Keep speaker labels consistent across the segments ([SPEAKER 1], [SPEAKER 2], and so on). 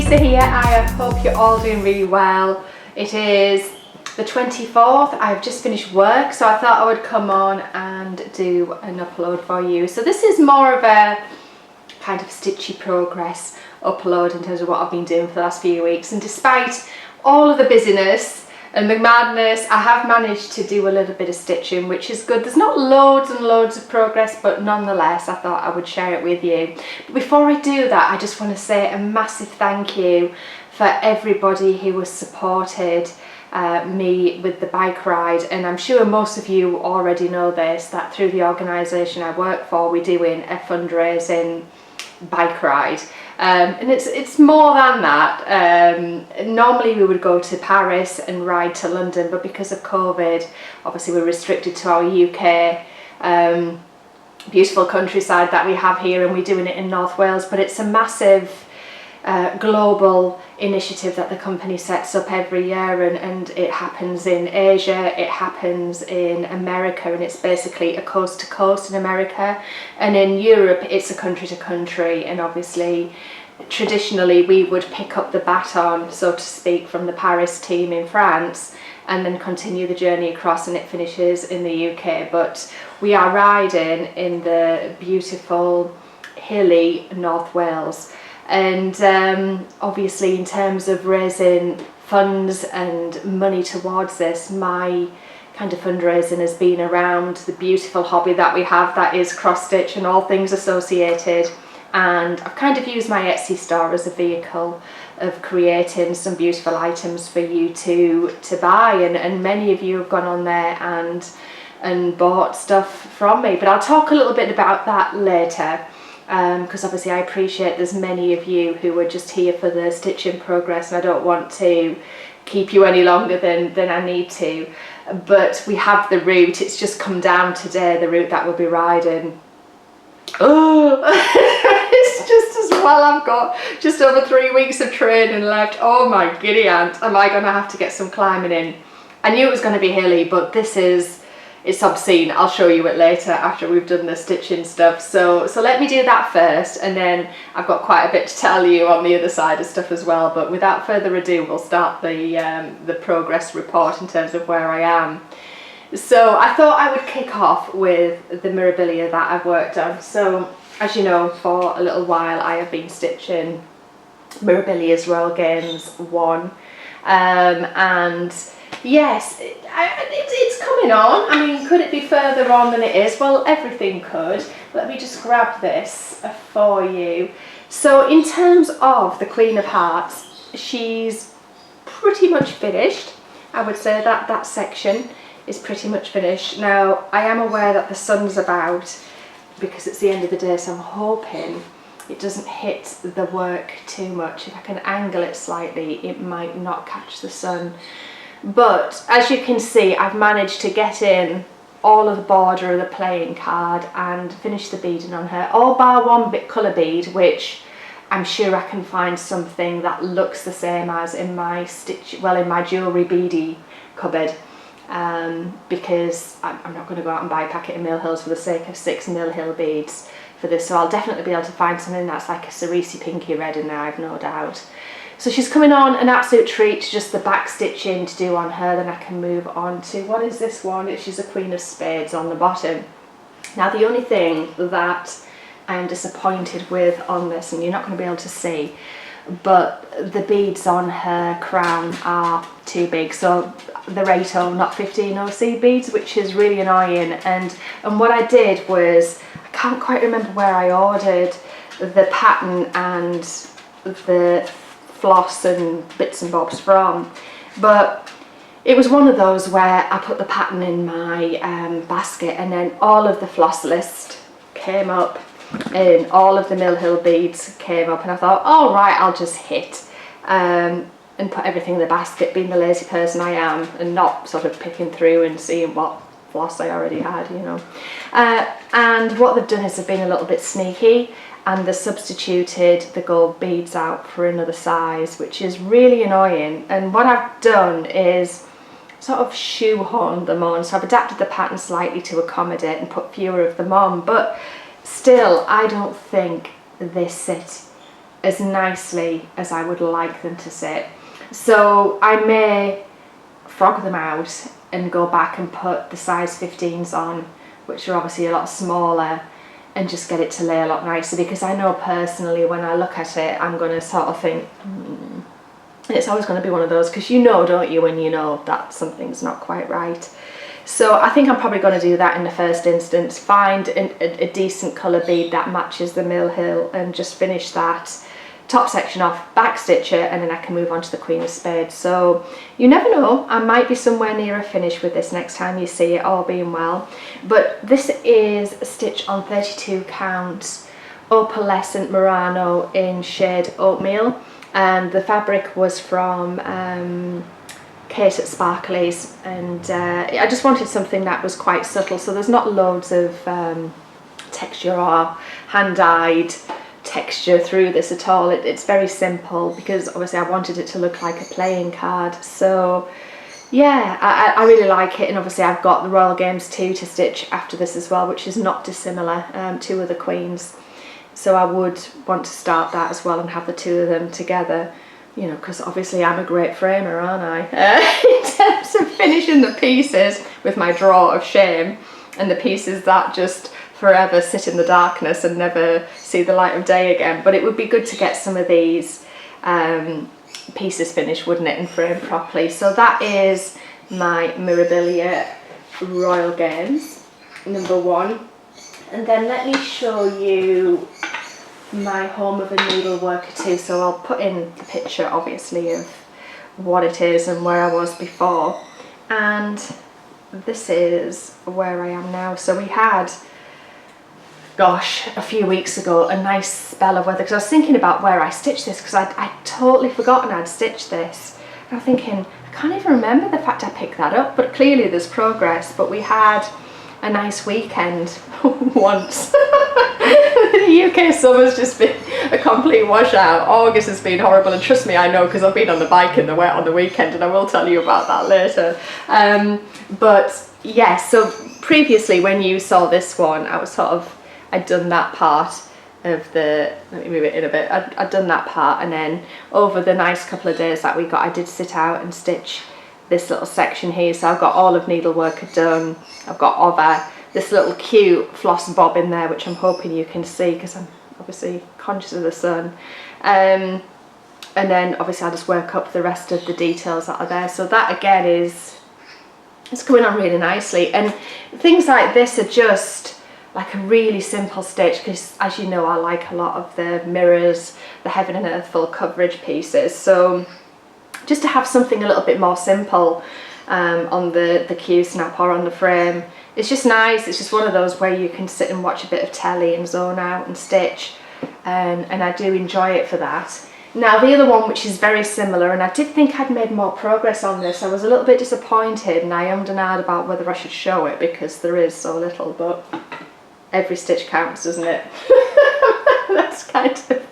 [SPEAKER 1] Lisa here. I hope you're all doing really well. It is the 24th. I've just finished work, so I thought I would come on and do an upload for you. So this is more of a kind of stitchy progress upload in terms of what I've been doing for the last few weeks, and despite all of the busyness and the madness, I have managed to do a little bit of stitching, which is good. There's not loads and loads of progress, but nonetheless I thought I would share it with you. But before I do that, I just want to say a massive thank you for everybody who has supported me with the bike ride. And I'm sure most of you already know this, that through the organisation I work for, we're doing a fundraising bike ride. And it's more than that. Normally we would go to Paris and ride to London, but because of COVID, obviously we're restricted to our UK beautiful countryside that we have here, and we're doing it in North Wales. But it's a massive global initiative that the company sets up every year, and it happens in Asia, it happens in America, and it's basically a coast to coast in America, and in Europe it's a country to country. And obviously traditionally we would pick up the baton, so to speak, from the Paris team in France and then continue the journey across, and it finishes in the UK. But we are riding in the beautiful hilly North Wales. And obviously in terms of raising funds and money towards this, my kind of fundraising has been around the beautiful hobby that we have, that is cross stitch and all things associated. And I've kind of used my Etsy store as a vehicle of creating some beautiful items for you to buy, and many of you have gone on there and bought stuff from me. But I'll talk a little bit about that later. Because obviously I appreciate there's many of you who are just here for the stitching progress, and I don't want to keep you any longer than I need to. But we have the route, it's just come down today, the route that we'll be riding. Oh, it's just as well I've got just over 3 weeks of training left. Oh my giddy aunt, am I going to have to get some climbing in. I knew it was going to be hilly, but it's obscene. I'll show you it later after we've done the stitching stuff. So let me do that first, and then I've got quite a bit to tell you on the other side of stuff as well. But without further ado, we'll start the progress report in terms of where I am. So I thought I would kick off with the Mirabilia that I've worked on. So as you know, for a little while I have been stitching Mirabilia's Royal Games 1, and yes, it's coming on. I mean, could it be further on than it is? Well, everything could. Let me just grab this for you. So in terms of the Queen of Hearts, she's pretty much finished. I would say that that section is pretty much finished. Now, I am aware that the sun's about, because it's the end of the day, so I'm hoping it doesn't hit the work too much. If I can angle it slightly, it might not catch the sun. But as you can see, I've managed to get in all of the border of the playing card and finish the beading on her, all bar one bit colour bead, which I'm sure I can find something that looks the same as in my in my jewellery beadie cupboard, because I'm not going to go out and buy a packet of Mill Hills for the sake of 6 Mill Hill beads for this. So I'll definitely be able to find something that's like a cerise pinky red in there, I've no doubt. So she's coming on an absolute treat. Just the back stitching to do on her, then I can move on to, what is this one? She's a Queen of Spades on the bottom. Now the only thing that I'm disappointed with on this, and you're not going to be able to see, but the beads on her crown are too big. So they're 8/0, not 15/0 seed beads, which is really annoying. And what I did was, I can't quite remember where I ordered the pattern and the floss and bits and bobs from, but it was one of those where I put the pattern in my basket, and then all of the floss list came up and all of the Mill Hill beads came up, and I thought, all right, I'll just hit and put everything in the basket, being the lazy person I am, and not sort of picking through and seeing what floss I already had, you know. And what they've done is they've been a little bit sneaky, and they substituted the gold beads out for another size, which is really annoying. And what I've done is sort of shoehorned them on, so I've adapted the pattern slightly to accommodate and put fewer of them on, but still I don't think they sit as nicely as I would like them to sit. So I may frog them out and go back and put the size 15s on, which are obviously a lot smaller, and just get it to lay a lot nicer, because I know personally when I look at it I'm going to sort of think, it's always going to be one of those, because you know, don't you, when you know that something's not quite right. So I think I'm probably going to do that in the first instance, find a decent colour bead that matches the mill hill and just finish that top section off, back stitch it, and then I can move on to the Queen of Spades. So you never know, I might be somewhere near a finish with this next time you see it, all being well. But this is a stitch on 32 count opalescent Murano in shade Oatmeal, and the fabric was from Kate at Sparkly's, and I just wanted something that was quite subtle, so there's not loads of texture or hand-dyed texture through this at all. It's very simple, because obviously I wanted it to look like a playing card. So yeah, I really like it, and obviously I've got the Royal Games 2 to stitch after this as well, which is not dissimilar, 2 of the Queens. So I would want to start that as well and have the 2 of them together, you know, because obviously I'm a great framer, aren't I? In terms of finishing the pieces with my drawer of shame, and the pieces that just forever sit in the darkness and never see the light of day again. But it would be good to get some of these pieces finished, wouldn't it, and framed properly. So that is my Mirabilia Royal Games number 1. And then let me show you my Home of a Needleworker too. So I'll put in the picture obviously of what it is and where I was before, and this is where I am now. So we had, gosh, a few weeks ago, a nice spell of weather, because I was thinking about where I stitched this, because I'd totally forgotten I'd stitched this. And I'm thinking, I can't even remember the fact I picked that up, but clearly there's progress. But we had a nice weekend once. The UK summer's just been a complete washout. August has been horrible, and trust me, I know, because I've been on the bike in the wet on the weekend, and I will tell you about that later. But yeah, so previously when you saw this one, I was sort of, I'd done that part of the, let me move it in a bit, I'd done that part, and then over the nice couple of days that we got, I did sit out and stitch this little section here. So I've got all of Needleworker done, I've got over this little cute floss bob in there, which I'm hoping you can see, because I'm obviously conscious of the sun. And then obviously I'll just work up the rest of the details that are there. So that again is, it's going on really nicely, and things like this are just like a really simple stitch, because as you know, I like a lot of the mirrors, the heaven and earth full coverage pieces. So just to have something a little bit more simple on the Q snap or on the frame, it's just nice. It's just one of those where you can sit and watch a bit of telly and zone out and stitch, and I do enjoy it for that. Now the other one, which is very similar, and I did think I'd made more progress on this, I was a little bit disappointed, and I ummed and ahed about whether I should show it because there is so little, but every stitch counts, doesn't it? That's kind of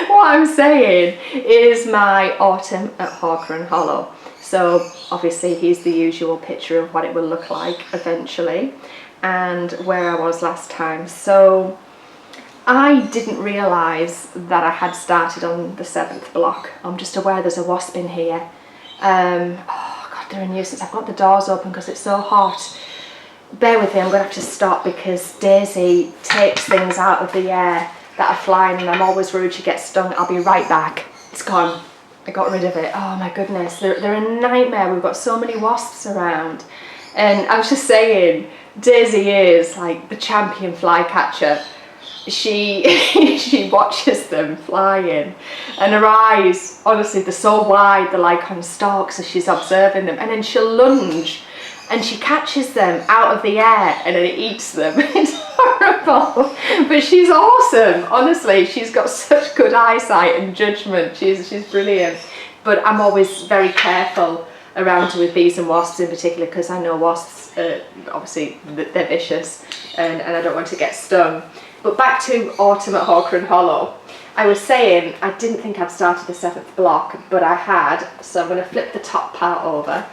[SPEAKER 1] what I'm saying. Is my Autumn at Hawker and Hollow. So obviously here's the usual picture of what it will look like eventually, and where I was last time. So I didn't realise that I had started on the 7th block. I'm just aware there's a wasp in here. Oh god, they're a nuisance. I've got the doors open because it's so hot. Bear with me, I'm going to have to stop because Daisy takes things out of the air that are flying, and I'm always rude, she gets stung. I'll be right back. It's gone. I got rid of it. Oh my goodness, they're a nightmare. We've got so many wasps around. And I was just saying, Daisy is like the champion flycatcher. She watches them flying, and her eyes, honestly, they're so wide, they're like on stalks as she's observing them, and then she'll lunge and she catches them out of the air and then it eats them. It's horrible, but she's awesome. Honestly, she's got such good eyesight and judgment. She's brilliant. But I'm always very careful around her with bees and wasps in particular, because I know wasps, obviously they're vicious, and I don't want to get stung. But back to Autumn at Hawker and Hollow. I was saying I didn't think I'd started the 7th block, but I had. So I'm going to flip the top part over,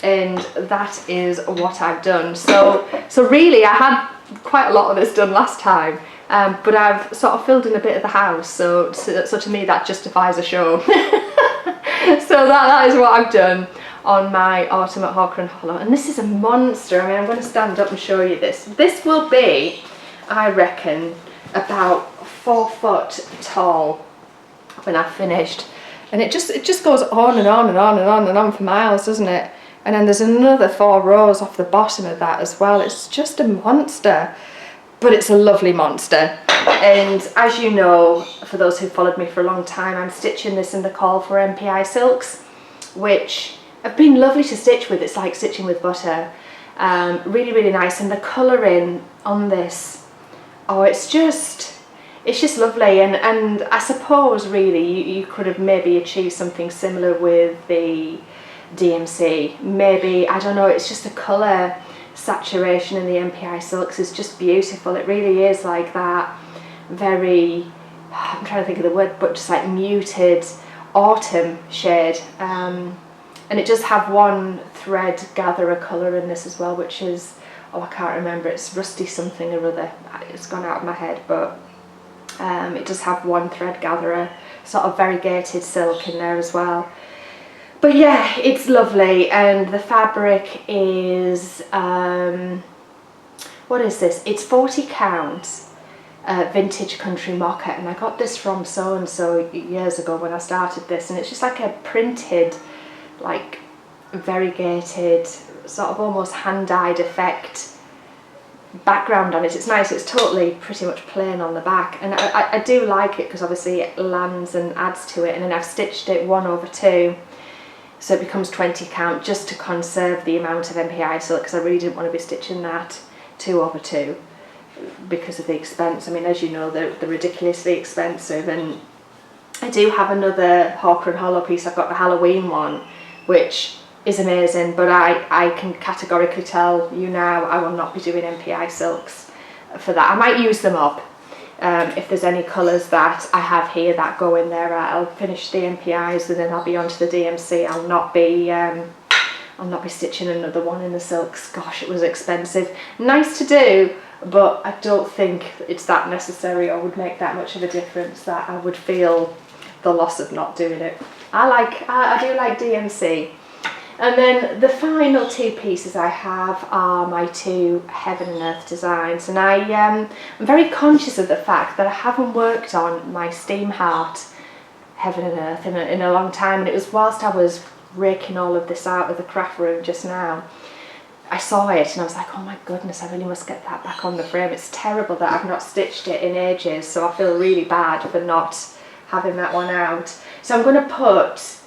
[SPEAKER 1] and that is what I've done. So really I had quite a lot of this done last time, but I've sort of filled in a bit of the house, so to me that justifies a show. So that is what I've done on my Autumn at Hawker and Hollow, and this is a monster. I mean, I'm going to stand up and show you this. This will be, I reckon, about 4 foot tall when I've finished, and it just goes on and on and on and on and on for miles, doesn't it? And then there's another 4 rows off the bottom of that as well. It's just a monster, but it's a lovely monster. And as you know, for those who followed me for a long time, I'm stitching this in the Call for MPI silks, which have been lovely to stitch with. It's like stitching with butter. Really, really nice. And the colouring on this, oh, it's just lovely. And I suppose really you could have maybe achieved something similar with the DMC. Maybe, I don't know, it's just the colour saturation in the MPI silks is just beautiful. It really is like that very, I'm trying to think of the word, but just like muted autumn shade. And it does have one thread gatherer colour in this as well, which is, oh, I can't remember, it's rusty something or other, it's gone out of my head, but it does have one thread gatherer, sort of variegated silk in there as well. But yeah, it's lovely, and the fabric is, what is this? It's 40 count vintage country mocha, and I got this from so-and-so years ago when I started this, and it's just like a printed, like variegated, sort of almost hand-dyed effect background on it. It's nice, it's totally pretty much plain on the back, and I do like it because obviously it lands and adds to it, and then I've stitched it 1/2, so it becomes 20 count just to conserve the amount of MPI silk, because I really didn't want to be stitching that 2/2 because of the expense. I mean, as you know, they're ridiculously expensive. And I do have another Hawker and Hollow piece. I've got the Halloween one, which is amazing, but I can categorically tell you now I will not be doing MPI silks for that. I might use them up if there's any colours that I have here that go in there. I'll finish the MPIs and then I'll be on to the DMC. I'll not be stitching another one in the silks. Gosh, it was expensive. Nice to do, but I don't think it's that necessary or would make that much of a difference that I would feel the loss of not doing it. I do like DMC. And then the final 2 pieces I have are my 2 Heaven and Earth designs, and I'm very conscious of the fact that I haven't worked on my Steam Heart Heaven and Earth in a long time, and it was whilst I was raking all of this out of the craft room just now, I saw it and I was like, oh my goodness, I really must get that back on the frame. It's terrible that I've not stitched it in ages, so I feel really bad for not having that one out. So I'm going to put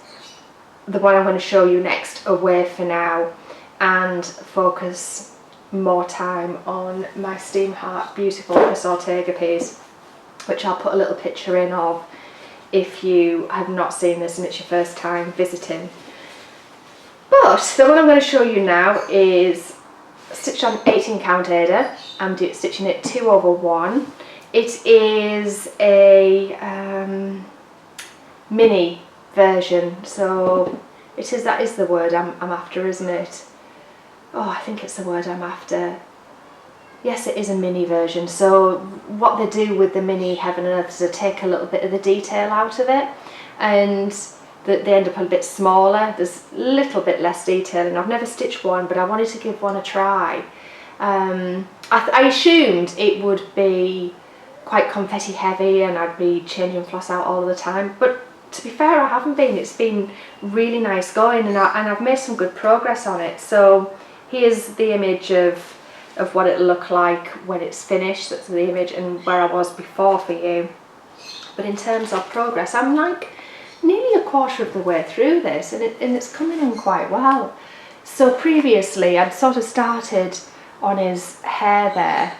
[SPEAKER 1] the one I'm going to show you next away for now and focus more time on my Steam Heart beautiful Chris Ortega piece, which I'll put a little picture in of if you have not seen this and it's your first time visiting. But the one I'm going to show you now is stitched on 18 count Aida. I'm stitching it 2/1. It is a mini version, so that is the word I'm after, isn't it? Oh, I think it's the word I'm after. Yes, it is a mini version. So what they do with the mini Heaven and Earth is they take a little bit of the detail out of it, and they end up a bit smaller. There's a little bit less detail, and I've never stitched one, but I wanted to give one a try. I assumed it would be quite confetti heavy and I'd be changing floss out all the time, but to be fair, I haven't been. It's been really nice going, and I've made some good progress on it. So here's the image of what it'll look like when it's finished. That's the image and where I was before for you. But in terms of progress, I'm like nearly 1/4 of the way through this, and it's coming in quite well. So previously I'd sort of started on his hair there,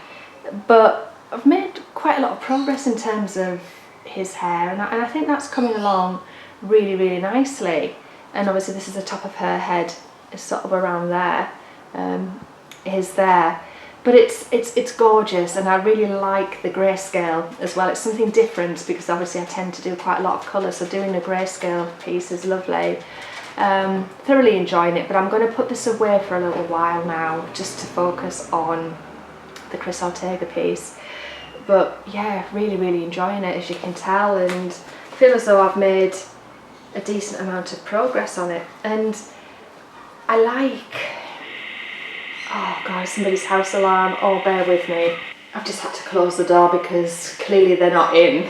[SPEAKER 1] but I've made quite a lot of progress in terms of his hair, and I think that's coming along really, really nicely. And obviously this is the top of her head, it's sort of around there, is there. But it's gorgeous, and I really like the grayscale as well. It's something different because obviously I tend to do quite a lot of colour, so doing a grayscale piece is lovely. Thoroughly enjoying it, but I'm going to put this away for a little while now just to focus on the Chris Ortega piece. But yeah, really enjoying it, as you can tell, and feel as though I've made a decent amount of progress on it. And I like, oh god, somebody's house alarm. Oh, bear with me. I've just had to close the door because clearly they're not in.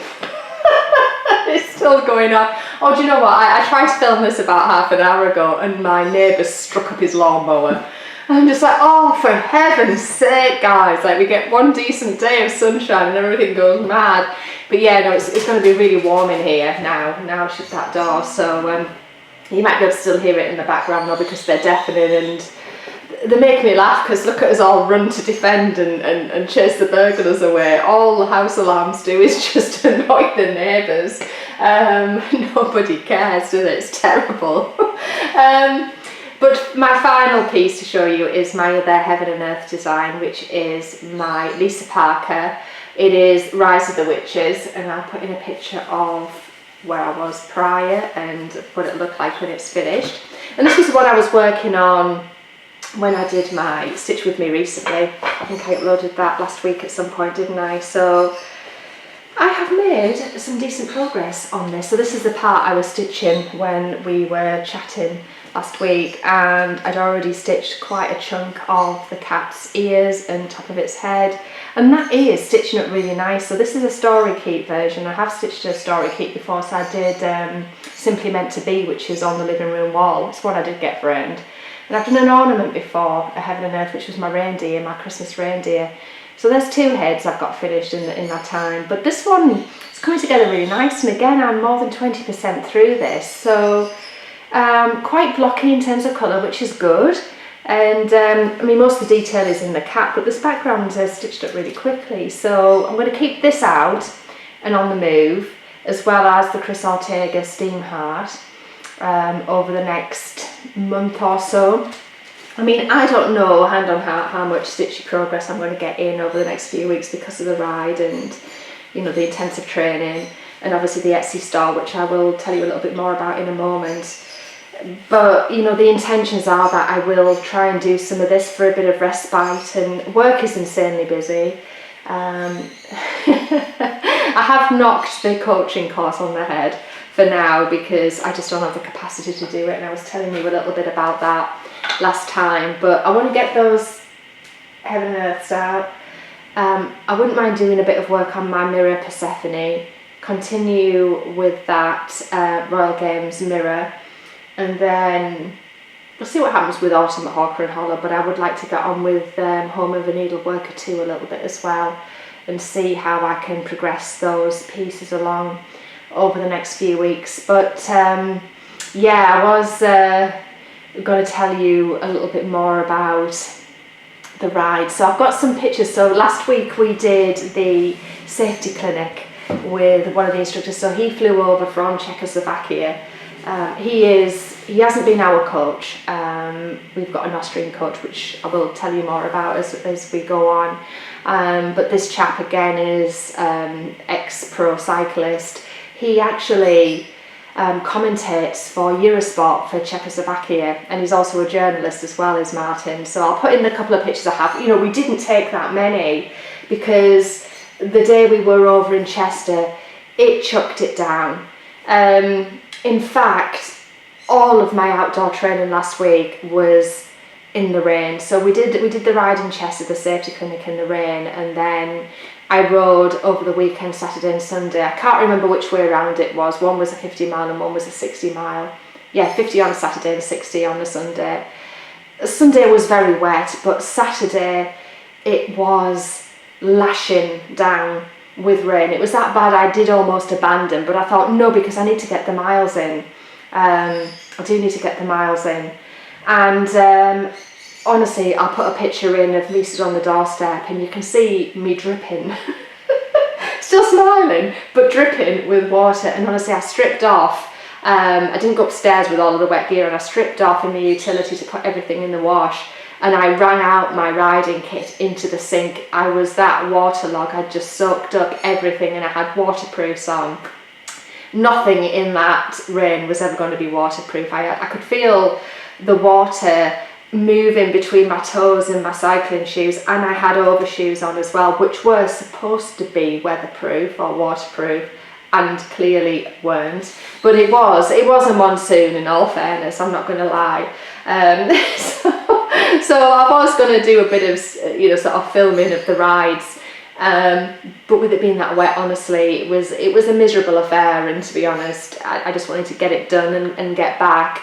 [SPEAKER 1] It's still going off. Oh, do you know what? I tried to film this about half an hour ago and my neighbour struck up his lawnmower. I'm just like, oh, for heaven's sake, guys. Like, we get one decent day of sunshine and everything goes mad. But yeah, no, it's going to be really warm in here now. Now I shut that door. So you might be able to still hear it in the background though, because they're deafening, and they make me laugh because look at us all run to defend and chase the burglars away. All the house alarms do is just annoy the neighbours. Nobody cares, do they? It's terrible. But my final piece to show you is my other Heaven and Earth design, which is my Lisa Parker. It is Rise of the Witches, and I'll put in a picture of where I was prior and what it looked like when it's finished. And this was what I was working on when I did my Stitch With Me recently. I think I uploaded that last week at some point, didn't I? So I have made some decent progress on this. So this is the part I was stitching when we were chatting last week, and I'd already stitched quite a chunk of the cat's ears and top of its head, and that is stitching up really nice. So this is a story keep version. I have stitched a story keep before, so I did Simply Meant to Be, which is on the living room wall. It's one I did get framed. And I've done an ornament before, a Heaven and Earth, which was my reindeer, my Christmas reindeer. So there's 2 heads I've got finished in that time. But this one is coming together really nice, and again, I'm more than 20% through this. So quite blocky in terms of colour, which is good. And I mean, most of the detail is in the cat, but this background is stitched up really quickly. So I'm going to keep this out and on the move, as well as the Chris Ortega Steam Heart over the next month or so. I mean, I don't know, hand on heart, how much stitchy progress I'm going to get in over the next few weeks because of the ride and, you know, the intensive training, and obviously the Etsy store, which I will tell you a little bit more about in a moment. But, you know, the intentions are that I will try and do some of this for a bit of respite, and work is insanely busy. I have knocked the coaching course on the head for now because I just don't have the capacity to do it, and I was telling you a little bit about that last time. But I want to get those Heaven and Earths out. I wouldn't mind doing a bit of work on my mirror Persephone, continue with that Royal Games mirror, and then we'll see what happens with Autumn at Hawker and Holler. But I would like to get on with Home of a Needleworker too a little bit as well, and see how I can progress those pieces along over the next few weeks. But yeah, I was going to tell you a little bit more about the ride. So I've got some pictures. So last week we did the safety clinic with one of the instructors. So he flew over from Czechoslovakia. He hasn't been our coach. We've got an Austrian coach, which I will tell you more about as we go on. But this chap again is ex-pro cyclist. He actually commentates for Eurosport for Czechoslovakia, and he's also a journalist as well as Martin. So I'll put in a couple of pictures I have. You know, we didn't take that many because the day we were over in Chester, it chucked it down. In fact, all of my outdoor training last week was in the rain. So we did the ride in Chester, the safety clinic, in the rain, and then I rode over the weekend, Saturday and Sunday. I can't remember which way around it was. One was a 50 mile and one was a 60 mile. Yeah, 50 on a Saturday and 60 on a Sunday. Sunday was very wet, but Saturday it was lashing down with rain. It was that bad I did almost abandon, but I thought no, because I need to get the miles in. I do need to get the miles in. And honestly, I'll put a picture in of me stood on the doorstep and you can see me dripping. Still smiling, but dripping with water. And honestly, I stripped off. I didn't go upstairs with all of the wet gear, and I stripped off in the utility to put everything in the wash. And I ran out my riding kit into the sink. I was that waterlogged. I'd just soaked up everything, and I had waterproofs on. Nothing in that rain was ever going to be waterproof. I could feel the water moving between my toes and my cycling shoes, and I had overshoes on as well, which were supposed to be weatherproof or waterproof, and clearly weren't. But it was a monsoon, in all fairness, I'm not going to lie. So I was going to do a bit of, sort of filming of the rides. But with it being that wet, honestly, it was a miserable affair, and to be honest, I just wanted to get it done and get back.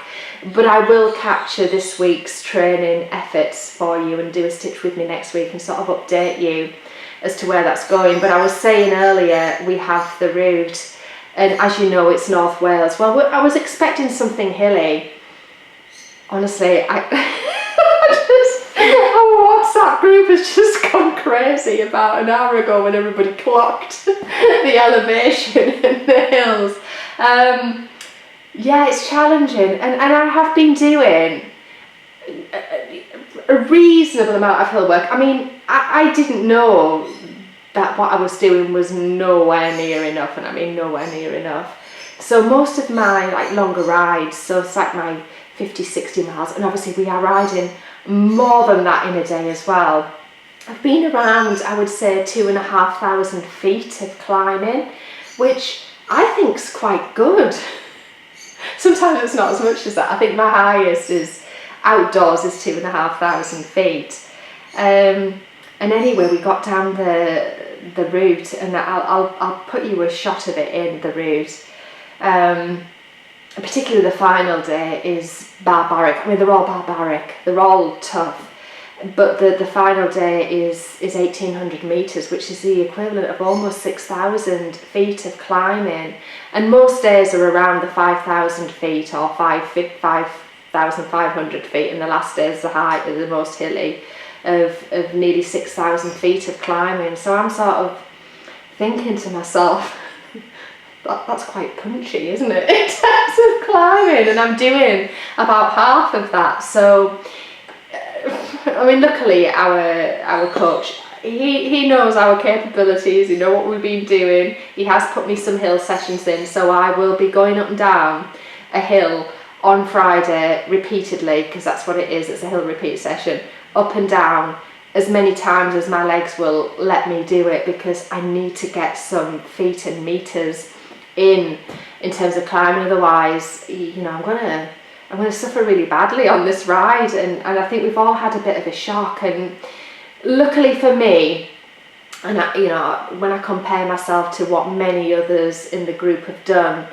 [SPEAKER 1] But I will capture this week's training efforts for you and do a stitch with me next week and sort of update you as to where that's going. But I was saying earlier, we have the route, and as you know, it's North Wales. Well, I was expecting something hilly. Honestly, our WhatsApp group has just gone crazy about an hour ago when everybody clocked the elevation in the hills. Yeah, it's challenging, and I have been doing a reasonable amount of hill work. I mean, I didn't know that what I was doing was nowhere near enough, and I mean nowhere near enough. So most of my longer rides, so it's like my 50-60 miles, and obviously we are riding more than that in a day as well. I've been around, I would say, 2,500 feet of climbing, which I think is quite good. Sometimes it's not as much as that. I think my highest is outdoors is 2,500 feet. And anyway, we got down the route, and I'll put you a shot of it in the route. Particularly the final day is barbaric. I mean, they're all barbaric, they're all tough, but the final day is 1,800 metres, which is the equivalent of almost 6,000 feet of climbing, and most days are around the 5,000 feet or 5,500 feet, and the last day is the most hilly of nearly 6,000 feet of climbing. So I'm sort of thinking to myself, that's quite punchy, isn't it, in terms of climbing, and I'm doing about half of that. So I mean, luckily our coach, he knows our capabilities, he knows what we've been doing. He has put me some hill sessions in, so I will be going up and down a hill on Friday repeatedly, because that's what it is, it's a hill repeat session, up and down as many times as my legs will let me do it, because I need to get some feet and meters in terms of climbing. Otherwise, I'm gonna suffer really badly on this ride, and I think we've all had a bit of a shock. And luckily for me, and when I compare myself to what many others in the group have done,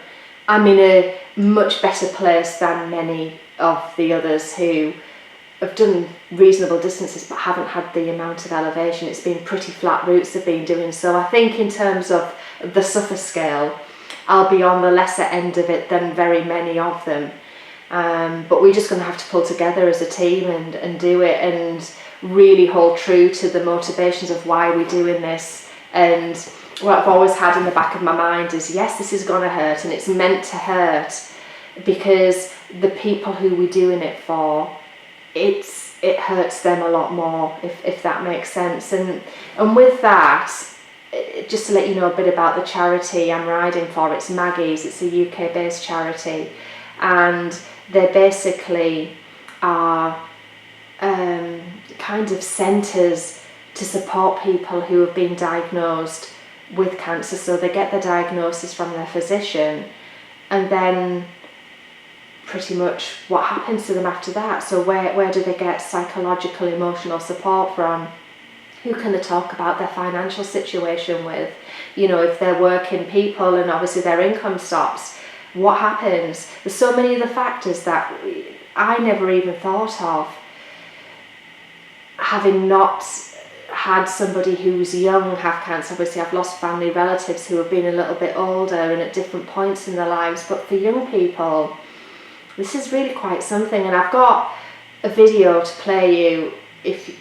[SPEAKER 1] I'm in a much better place than many of the others who have done reasonable distances but haven't had the amount of elevation. It's been pretty flat routes they've been doing. So I think in terms of the suffer scale, I'll be on the lesser end of it than very many of them. But we're just going to have to pull together as a team and do it, and really hold true to the motivations of why we're doing this. And what I've always had in the back of my mind is, yes, this is going to hurt, and it's meant to hurt, because the people who we're doing it for, it hurts them a lot more, if that makes sense. And with that, just to let you know a bit about the charity I'm riding for, it's Maggie's. It's a UK based charity, and they basically are kind of centres to support people who have been diagnosed with cancer. So they get the diagnosis from their physician, and then pretty much what happens to them after that. So where do they get psychological, emotional support from? Who can they talk about their financial situation with? If they're working people and obviously their income stops, what happens? There's so many other factors that I never even thought of. Having not had somebody who's young have cancer, obviously I've lost family relatives who have been a little bit older and at different points in their lives, but for young people, this is really quite something. And I've got a video to play you, if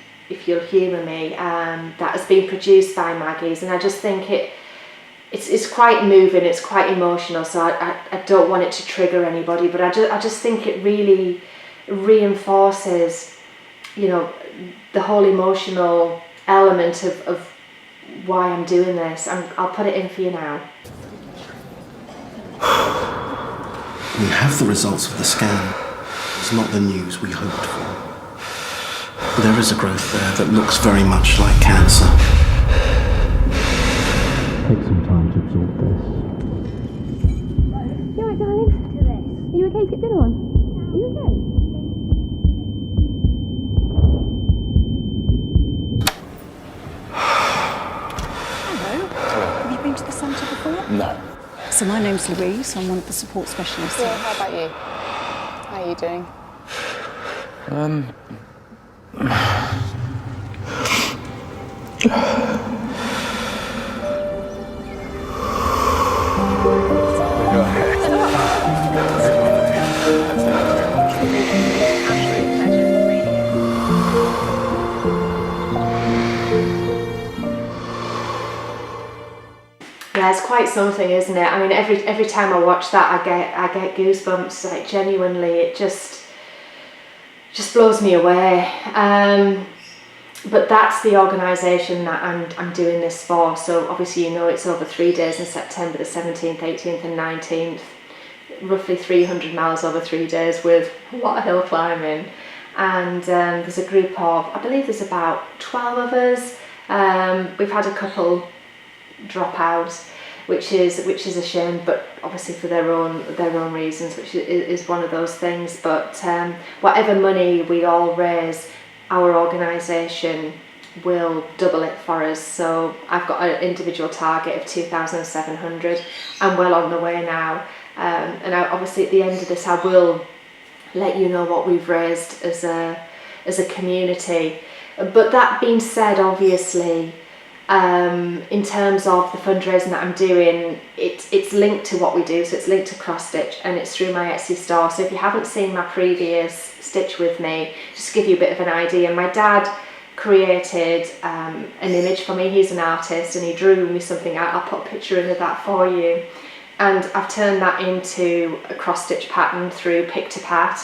[SPEAKER 1] you'll humour me, that has been produced by Maggie's, and I just think it's quite moving, it's quite emotional, so I don't want it to trigger anybody, but I just think it really reinforces, the whole emotional element of why I'm doing this. I'll put it in for you now.
[SPEAKER 2] We have the results of the scan. It's not the news we hoped for. There is a growth there that looks very much like cancer. Take some time to absorb this.
[SPEAKER 1] You alright, darling? Are you okay to get dinner on? Are you okay?
[SPEAKER 3] Hello. Have you been to the centre before?
[SPEAKER 2] No.
[SPEAKER 3] So my name's Louise. I'm one of the support specialists.
[SPEAKER 4] Yeah, how about you? How are you doing?
[SPEAKER 1] Yeah, it's quite something, isn't it? I mean, every time I watch that, I get goosebumps. Like, genuinely, it just blows me away. But that's the organisation that I'm doing this for. So obviously, you know, it's over 3 days in September, the 17th, 18th and 19th. Roughly 300 miles over 3 days with a lot of hill climbing. And there's a group of, I believe there's about 12 of us. We've had a couple drop out, which is a shame, but obviously for their own reasons, which is one of those things. But whatever money we all raise, our organisation will double it for us. So I've got an individual target of 2,700. I'm well on the way now, and obviously at the end of this I will let you know what we've raised as a community. But that being said, obviously, in terms of the fundraising that I'm doing, it's linked to what we do. So it's linked to cross stitch, and it's through my Etsy store. So if you haven't seen my previous stitch with me, just to give you a bit of an idea, my dad created an image for me. He's an artist and he drew me something out. I'll put a picture in of that for you, and I've turned that into a cross stitch pattern through Pick-to-Pat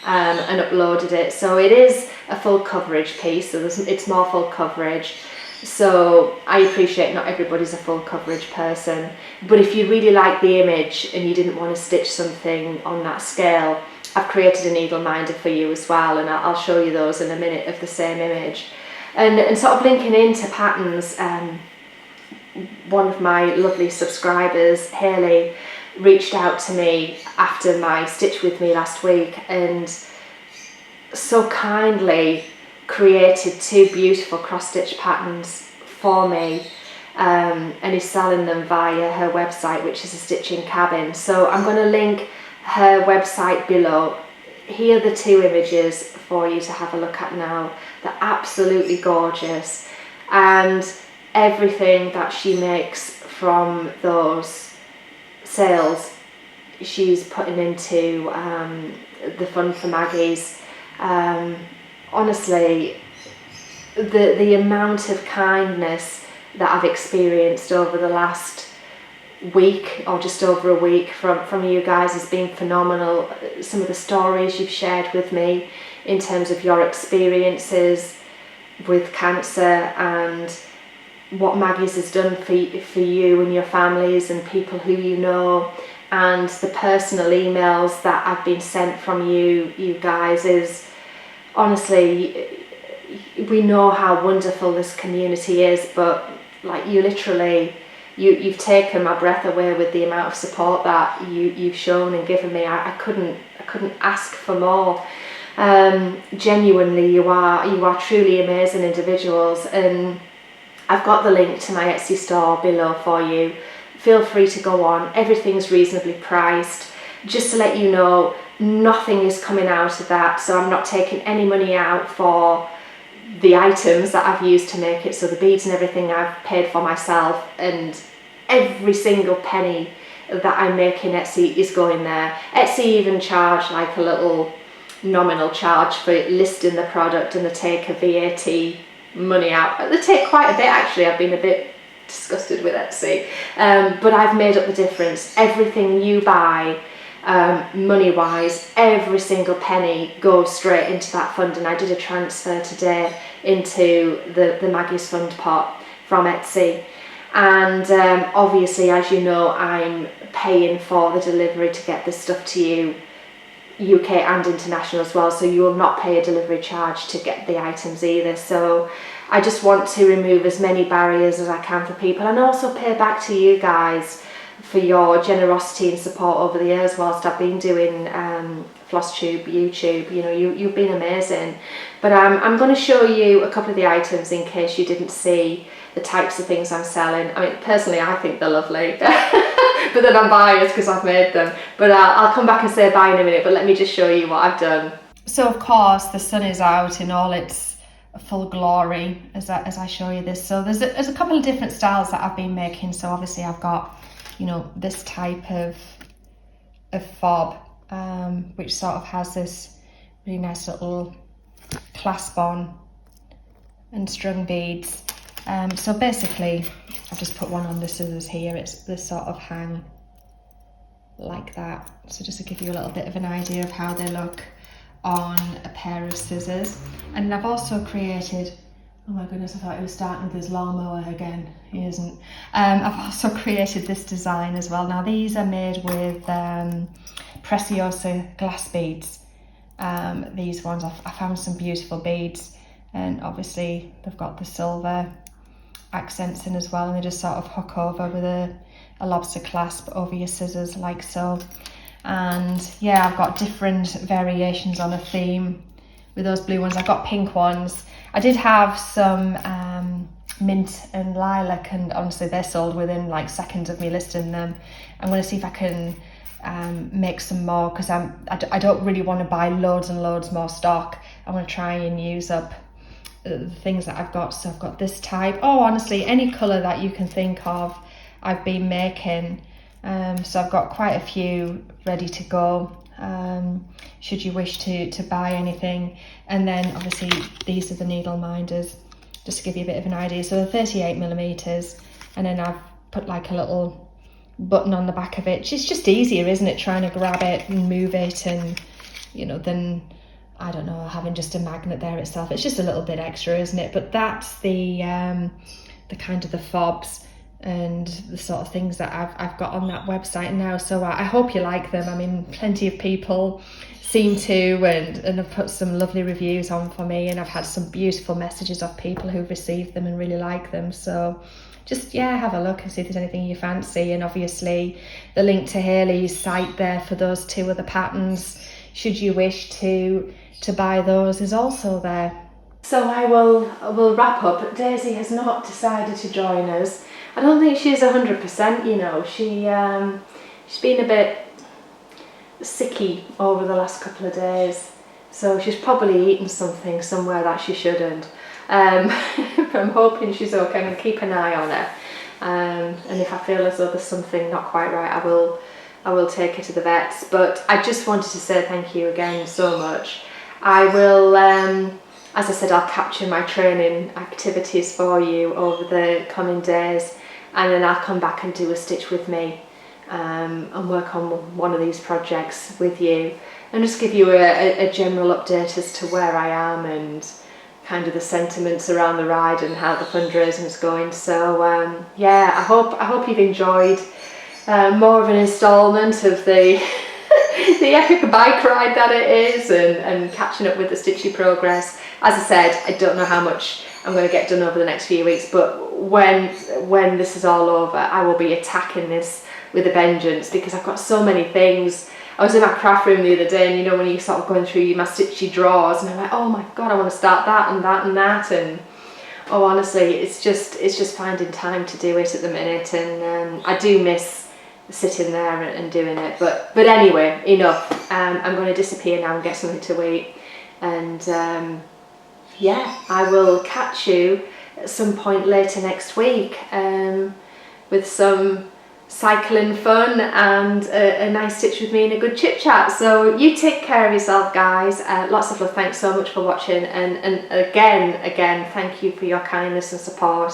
[SPEAKER 1] and uploaded it. So it is a full coverage piece, so it's more full coverage. So I appreciate not everybody's a full coverage person, but if you really like the image and you didn't want to stitch something on that scale, I've created a needle minder for you as well, and I'll show you those in a minute of the same image. And sort of linking into patterns, one of my lovely subscribers, Hayley, reached out to me after my stitch with me last week and so kindly created 2 beautiful cross stitch patterns for me, and is selling them via her website, which is a stitching cabin. So I'm going to link her website below. Here are the 2 images for you to have a look at now. They're absolutely gorgeous, and everything that she makes from those sales she's putting into the Fund for Maggie's. Honestly, the amount of kindness that I've experienced over the last week, or just over a week, from you guys has been phenomenal. Some of the stories you've shared with me in terms of your experiences with cancer and what Maggie's has done for you and your families and people who you know, and the personal emails that I've been sent from you guys is, honestly, we know how wonderful this community is, but like, you literally, you've taken my breath away with the amount of support that you've shown and given me. I couldn't ask for more. Genuinely, you are truly amazing individuals, and I've got the link to my Etsy store below for you. Feel free to go on. Everything's reasonably priced. Just to let you know, nothing is coming out of that, so I'm not taking any money out for the items that I've used to make it. So the beads and everything I've paid for myself, and every single penny that I make in Etsy is going there. Etsy even charge like a little nominal charge for listing the product, and they take a VAT money out. They take quite a bit actually. I've been a bit disgusted with Etsy, but I've made up the difference. Everything you buy, money wise, every single penny goes straight into that fund, and I did a transfer today into the Maggie's fund pot from Etsy. And obviously, as you know, I'm paying for the delivery to get this stuff to you UK and international as well, so you will not pay a delivery charge to get the items either. So I just want to remove as many barriers as I can for people, and also pay back to you guys for your generosity and support over the years whilst I've been doing FlossTube, YouTube. You know, you've been amazing. But I'm going to show you a couple of the items in case you didn't see the types of things I'm selling. I mean, personally, I think they're lovely, but then I'm biased because I've made them. But I'll come back and say bye in a minute, but let me just show you what I've done. So of course, the sun is out in all its full glory as I show you this. So there's a couple of different styles that I've been making. So obviously I've got, you know, this type of fob, which sort of has this really nice little clasp on and strung beads. So basically I've just put one on the scissors here. It's this sort of hang like that. So just to give you a little bit of an idea of how they look on a pair of scissors. And I've also created, oh my goodness, I thought he was starting with his lawnmower again. He isn't. I've also created this design as well. Now these are made with Preciosa glass beads. These ones, I found some beautiful beads, and obviously they've got the silver accents in as well, and they just sort of hook over with a lobster clasp over your scissors like so. And yeah, I've got different variations on a theme with those blue ones. I've got pink ones. I did have some mint and lilac, and honestly they're sold within like seconds of me listing them. I'm going to see if I can make some more, because I don't really want to buy loads and loads more stock. I'm going to try and use up the things that I've got. So I've got this type. Oh, honestly, any colour that you can think of I've been making. So I've got quite a few ready to go, should you wish to buy anything. And then obviously these are the needle minders, just to give you a bit of an idea. So they're 38mm, and then I've put like a little button on the back of it. It's just easier, isn't it, trying to grab it and move it, and you know, than, I don't know, having just a magnet there itself. It's just a little bit extra, isn't it? But that's the kind of the fobs and the sort of things that I've got on that website now. So I hope you like them. I mean, plenty of people seem to, and have put some lovely reviews on for me, and I've had some beautiful messages of people who've received them and really like them. So just, yeah, have a look and see if there's anything you fancy. And obviously the link to Hayley's site there for those two other patterns, should you wish to buy those, is also there. So I will wrap up. Daisy has not decided to join us. I don't think she's 100%, you know. She's been a bit sicky over the last couple of days, so she's probably eaten something somewhere that she shouldn't. But I'm hoping she's okay. I'm going to keep an eye on her, and if I feel as though there's something not quite right, I will take her to the vets. But I just wanted to say thank you again so much. I will, as I said, I'll capture my training activities for you over the coming days, and then I'll come back and do a stitch with me, and work on one of these projects with you, and just give you a general update as to where I am and kind of the sentiments around the ride and how the fundraising is going. So yeah, I hope you've enjoyed more of an instalment of the the epic bike ride that it is, and catching up with the stitchy progress. As I said, I don't know how much I'm going to get done over the next few weeks, but when this is all over, I will be attacking this with a vengeance, because I've got so many things. I was in my craft room the other day, and you know, when you're sort of going through my stitchy drawers, and I'm like, oh my god, I want to start that and that and that, and oh, honestly, it's just finding time to do it at the minute, and I do miss sitting there and doing it. But anyway, enough. I'm going to disappear now and get something to eat, and yeah, I will catch you at some point later next week with some cycling fun and a nice stitch with me and a good chit chat. So you take care of yourself, guys. Lots of love. Thanks so much for watching, and again thank you for your kindness and support.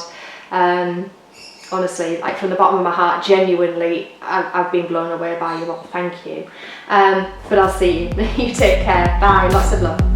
[SPEAKER 1] Honestly, like from the bottom of my heart, genuinely, I've been blown away by you all. Thank you. But I'll see you. You take care. Bye. Lots of love.